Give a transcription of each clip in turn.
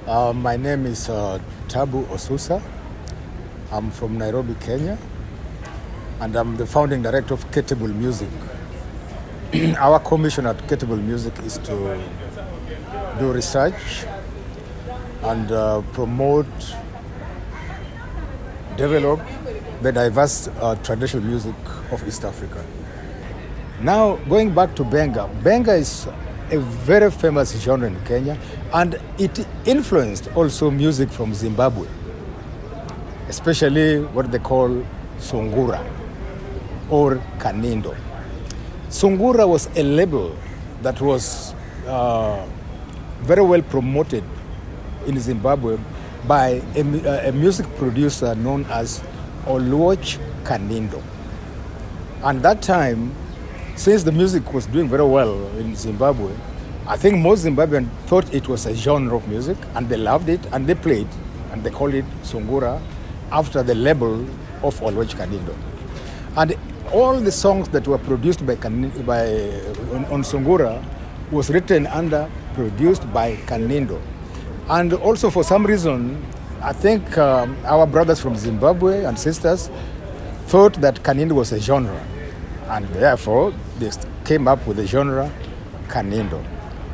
My name is Tabu Osusa. I'm from Nairobi, Kenya, and I'm the founding director of Ketebul Music. Our commission at Ketebul Music is to do research and promote, develop the diverse traditional music of East Africa. Now, going back to Benga, Benga is a very famous genre in Kenya, and it influenced also music from Zimbabwe, especially what they call Sungura or kanindo. Sungura was a label that was very well promoted in Zimbabwe by a music producer known as Oluoch Kanindo. And that time, since the music was doing very well in Zimbabwe, I think most Zimbabweans thought it was a genre of music, and they loved it, and they played, and they called it Sungura after the label of Oluoch Kanindo. And all the songs that were produced on Sungura was written under, produced by Kanindo. And also for some reason, I think our brothers from Zimbabwe and sisters thought that Kanindo was a genre. And therefore, they came up with the genre kanindo.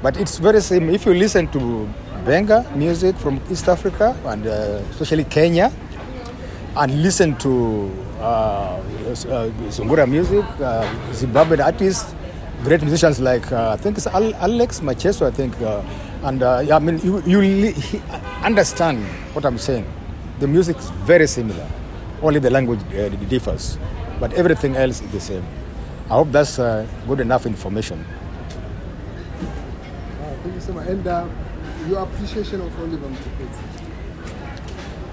But it's very same. If you listen to Benga music from East Africa, and especially Kenya, and listen to Sungura music, Zimbabwean artists, great musicians like, I think it's Alex Macheso, I think, I mean, you understand what I'm saying. The music is very similar, only the language differs, but everything else is the same. I hope that's good enough information. Thank you so much. And your appreciation of Oliver Mtukudzi.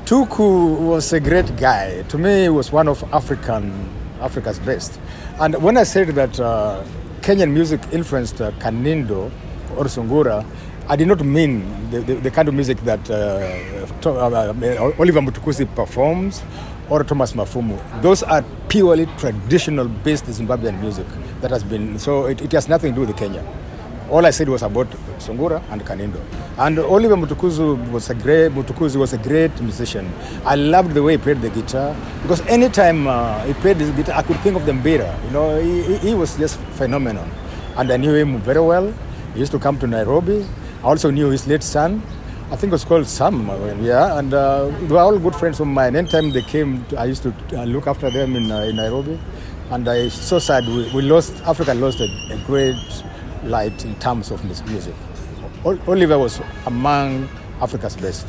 Tuku was a great guy. To me, he was one of Africa's best. And when I said that Kenyan music influenced kanindo or Sungura, I did not mean the kind of music that Oliver Mtukudzi performs or Thomas Mafumu. Those are purely traditional based Zimbabwean music that has been, so it has nothing to do with Kenya. All I said was about Sungura and kanindo. And Oliver Mtukudzi was a great musician. I loved the way he played the guitar, because anytime he played his guitar, I could think of the mbira. You know, he was just phenomenal. And I knew him very well. He used to come to Nairobi. I also knew his late son. I think it was called Sam, yeah, and they were all good friends of mine. Anytime they came, I used to look after them in Nairobi, and I so sad Africa lost a great light in terms of music. Oliver was among Africa's best.